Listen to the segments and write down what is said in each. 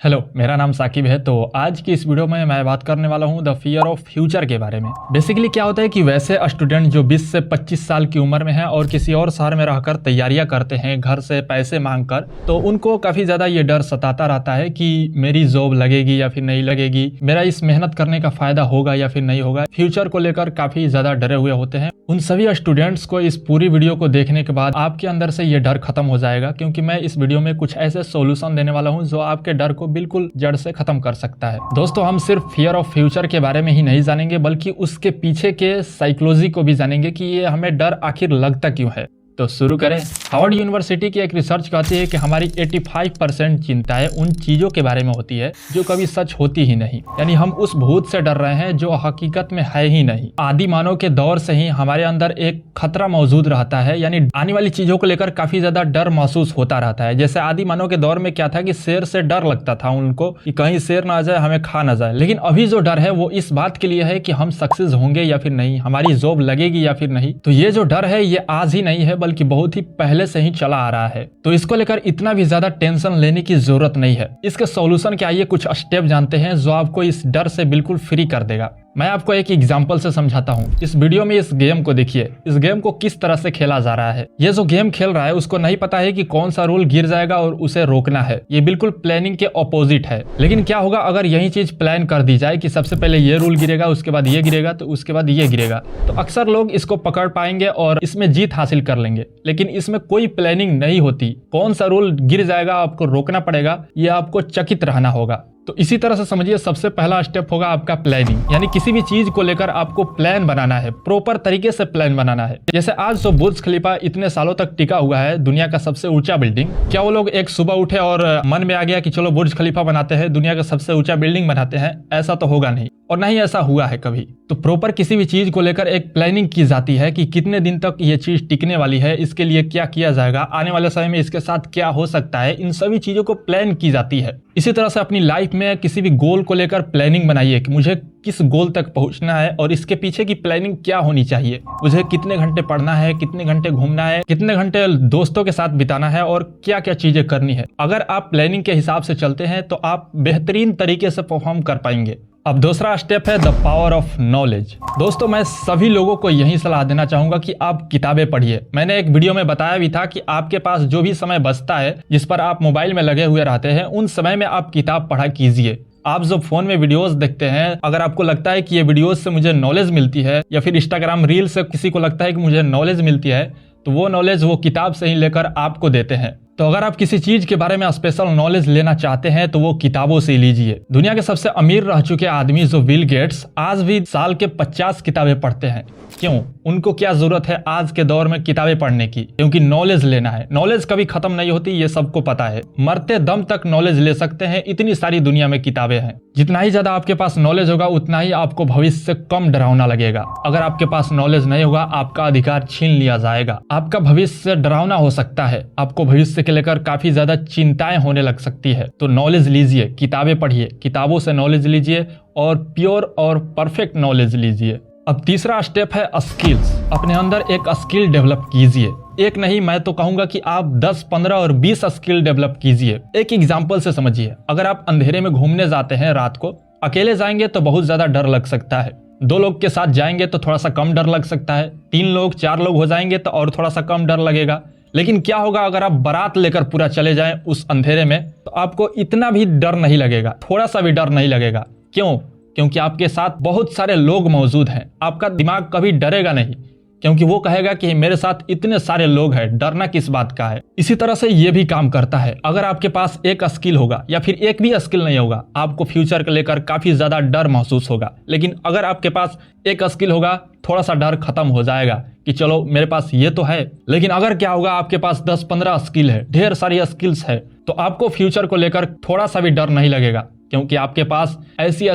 Hello, मेरा नाम साकिब है। तो आज की इस वीडियो में मैं बात करने वाला हूँ द फियर ऑफ फ्यूचर के बारे में। बेसिकली क्या होता है कि वैसे स्टूडेंट जो 20 से 25 साल की उम्र में है और किसी और शहर में रहकर तैयारियां करते हैं घर से पैसे मांगकर, तो उनको काफ़ी ज़्यादा ये डर सताता रहता है कि मेरी जॉब लगेगी या फिर नहीं लगेगी, मेरा इस मेहनत करने का फ़ायदा होगा या फिर नहीं होगा। फ्यूचर को लेकर काफ़ी ज़्यादा डरे हुए होते हैं। उन सभी स्टूडेंट्स को इस पूरी वीडियो को देखने के बाद आपके अंदर से ये डर खत्म हो जाएगा, क्योंकि मैं इस वीडियो में कुछ ऐसे सॉल्यूशन देने वाला हूँ जो आपके डर को बिल्कुल जड़ से खत्म कर सकता है। दोस्तों, हम सिर्फ फियर ऑफ फ्यूचर के बारे में ही नहीं जानेंगे, बल्कि उसके पीछे के साइकोलॉजी को भी जानेंगे कि ये हमें डर आखिर लगता क्यों है। तो शुरू करें। हार्वर्ड यूनिवर्सिटी की एक रिसर्च कहती है कि हमारी 85% चिंताएं उन चीजों के बारे में होती है जो कभी सच होती ही नहीं। यानी हम उस भूत से डर रहे हैं जो हकीकत में है ही नहीं। आदि मानव के दौर से ही हमारे अंदर एक खतरा मौजूद रहता है, यानी आने वाली चीजों को लेकर काफी ज्यादा डर महसूस होता रहता है। जैसे आदि मानव के दौर में क्या था कि शेर से डर लगता था उनको कि कहीं शेर ना आ जाए, हमें खा ना जाए। लेकिन अभी जो डर है वो इस बात के लिए है कि हम सक्सेस होंगे या फिर नहीं, हमारी जॉब लगेगी या फिर नहीं। तो ये जो डर है ये आज ही नहीं है, बल्कि बहुत ही पहले से ही चला आ रहा है। तो इसको लेकर इतना भी ज्यादा टेंशन लेने की जरूरत नहीं है। इसके सॉल्यूशन के आइए कुछ स्टेप जानते हैं जो आपको इस डर से बिल्कुल फ्री कर देगा। मैं आपको एक एग्जांपल से समझाता हूँ। इस वीडियो में इस गेम को देखिए। इस गेम को किस तरह से खेला जा रहा है। ये जो गेम खेल रहा है उसको नहीं पता है कि कौन सा रूल गिर जाएगा और उसे रोकना है। ये बिल्कुल प्लानिंग के ऑपोजिट है। लेकिन क्या होगा अगर यही चीज प्लान कर दी जाए कि सबसे पहले ये रूल गिरेगा, उसके बाद ये गिरेगा, तो उसके बाद ये गिरेगा, तो अक्सर लोग इसको पकड़ पाएंगे और इसमें जीत हासिल कर लेंगे। लेकिन इसमें कोई प्लानिंग नहीं होती। कौन सा रूल गिर जाएगा, आपको रोकना पड़ेगा, ये आपको चकित रहना होगा। तो इसी तरह से समझिए, सबसे पहला स्टेप होगा आपका प्लानिंग। यानी किसी भी चीज को लेकर आपको प्लान बनाना है, प्रॉपर तरीके से प्लान बनाना है। जैसे आज जो बुर्ज खलीफा इतने सालों तक टिका हुआ है, दुनिया का सबसे ऊंचा बिल्डिंग, क्या वो लोग एक सुबह उठे और मन में आ गया कि चलो बुर्ज खलीफा बनाते हैं, दुनिया का सबसे ऊंचा बिल्डिंग बनाते हैं? ऐसा तो होगा नहीं, और ना ही ऐसा हुआ है कभी। तो प्रॉपर किसी भी चीज को लेकर एक प्लानिंग की जाती है कि कितने दिन तक ये चीज टिकने वाली है, इसके लिए क्या किया जाएगा, आने वाले समय में इसके साथ क्या हो सकता है, इन सभी चीजों को प्लान की जाती है। इसी तरह से अपनी लाइफ में किसी भी गोल को लेकर प्लानिंग बनाइए कि मुझे किस गोल तक पहुंचना है और इसके पीछे की प्लानिंग क्या होनी चाहिए। मुझे कितने घंटे पढ़ना है, कितने घंटे घूमना है, कितने घंटे दोस्तों के साथ बिताना है और क्या क्या चीजें करनी है। अगर आप प्लानिंग के हिसाब से चलते हैं तो आप बेहतरीन तरीके से परफॉर्म कर पाएंगे। अब दूसरा स्टेप है द पावर ऑफ नॉलेज। दोस्तों, मैं सभी लोगों को यही सलाह देना चाहूंगा कि आप किताबें पढ़िए। मैंने एक वीडियो में बताया भी था कि आपके पास जो भी समय बचता है जिस पर आप मोबाइल में लगे हुए रहते हैं, उन समय में आप किताब पढ़ा कीजिए। आप जो फोन में वीडियोस देखते हैं, अगर आपको लगता है कि ये वीडियोस से मुझे नॉलेज मिलती है, या फिर इंस्टाग्राम रील से किसी को लगता है कि मुझे नॉलेज मिलती है, तो वो नॉलेज वो किताब से ही लेकर आपको देते हैं। तो अगर आप किसी चीज के बारे में स्पेशल नॉलेज लेना चाहते हैं तो वो किताबों से लीजिए। दुनिया के सबसे अमीर रह चुके आदमी जो बिल गेट्स, आज भी साल के 50 किताबें पढ़ते हैं। क्यों? उनको क्या जरूरत है आज के दौर में किताबें पढ़ने की? क्योंकि नॉलेज लेना है। नॉलेज कभी खत्म नहीं होती, ये सबको पता है। मरते दम तक नॉलेज ले सकते हैं, इतनी सारी दुनिया में किताबें हैं। जितना ही ज्यादा आपके पास नॉलेज होगा उतना ही आपको भविष्य से कम डरावना लगेगा। अगर आपके पास नॉलेज नहीं होगा, आपका अधिकार छीन लिया जाएगा। आपका भविष्य डरावना हो सकता है, आपको भविष्य के लेकर काफी ज्यादा चिंताएं होने लग सकती है। तो नॉलेज लीजिए, किताबें पढ़िए, किताबों से नॉलेज लीजिए और प्योर और परफेक्ट नॉलेज लीजिए। अब तीसरा स्टेप है स्किल्स। अपने अंदर एक स्किल डेवलप कीजिए। एक नहीं, मैं तो कहूंगा कि आप 10, 15 और 20 स्किल डेवलप कीजिए। एक एग्जांपल से समझिए। अगर आप अंधेरे में घूमने जाते हैं रात को, अकेले जाएंगे तो बहुत ज्यादा डर लग सकता है। 2 लोग के साथ जाएंगे तो थोड़ा सा कम डर लग सकता है। 3 लोग 4 लोग हो जाएंगे तो और थोड़ा सा कम डर लगेगा। लेकिन क्या होगा अगर आप बारात लेकर पूरा चले जाएं उस अंधेरे में, तो आपको इतना भी डर नहीं लगेगा, थोड़ा सा भी डर नहीं लगेगा। क्यों? क्योंकि आपके साथ बहुत सारे लोग मौजूद हैं। आपका दिमाग कभी डरेगा नहीं, क्योंकि वो कहेगा कि मेरे साथ इतने सारे लोग हैं, डरना किस बात का है। इसी तरह से ये भी काम करता है। अगर आपके पास एक स्किल होगा या फिर एक भी स्किल नहीं होगा, आपको फ्यूचर को लेकर काफी ज्यादा डर महसूस होगा। लेकिन अगर आपके पास एक स्किल होगा, थोड़ा सा डर खत्म हो जाएगा कि चलो मेरे पास ये तो है। लेकिन अगर क्या होगा, आपके पास 10-15 स्किल है, ढेर सारी स्किल्स है, तो आपको फ्यूचर को लेकर थोड़ा सा भी डर नहीं लगेगा, क्योंकि आपके पास ऐसी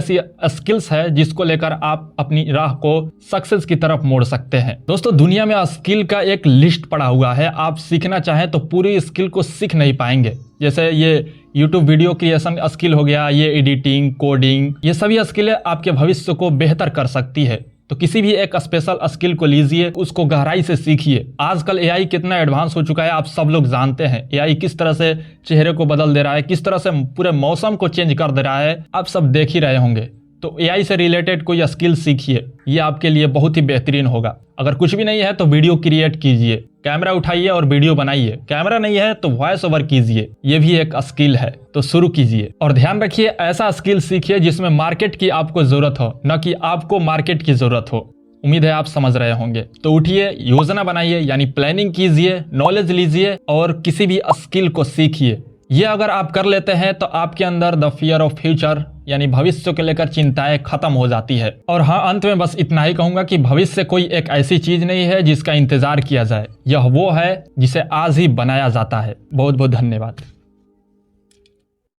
स्किल्स है जिसको लेकर आप अपनी राह को सक्सेस की तरफ मोड़ सकते हैं। दोस्तों, दुनिया में स्किल का एक लिस्ट पड़ा हुआ है। आप सीखना चाहें तो पूरी स्किल को सीख नहीं पाएंगे। जैसे ये YouTube वीडियो क्रिएशन स्किल हो गया, ये एडिटिंग, कोडिंग, ये सभी स्किलें आपके भविष्य को बेहतर कर सकती है। तो किसी भी एक स्पेशल स्किल को लीजिए, उसको गहराई से सीखिए। आजकल एआई कितना एडवांस हो चुका है आप सब लोग जानते हैं। एआई किस तरह से चेहरे को बदल दे रहा है, किस तरह से पूरे मौसम को चेंज कर दे रहा है, आप सब देख ही रहे होंगे। तो एआई से रिलेटेड कोई स्किल सीखिए, ये आपके लिए बहुत ही बेहतरीन होगा। अगर कुछ भी नहीं है तो वीडियो क्रिएट कीजिए, कैमरा उठाइए और वीडियो बनाइए। कैमरा नहीं है तो वॉइस ओवर कीजिए, ये भी एक स्किल है, तो शुरू कीजिए। और ध्यान रखिए, ऐसा स्किल सीखिए जिसमें मार्केट की आपको जरूरत हो, न कि आपको मार्केट की जरूरत हो। उम्मीद है आप समझ रहे होंगे। तो उठिए, योजना बनाइए, यानी प्लानिंग कीजिए, नॉलेज लीजिए और किसी भी स्किल को सीखिए। ये अगर आप कर लेते हैं तो आपके अंदर द फियर ऑफ फ्यूचर यानी भविष्य को लेकर चिंताएं खत्म हो जाती है। और हाँ, अंत में बस इतना ही कहूंगा कि भविष्य कोई एक ऐसी चीज नहीं है जिसका इंतजार किया जाए, यह वो है जिसे आज ही बनाया जाता है। बहुत बहुत धन्यवाद।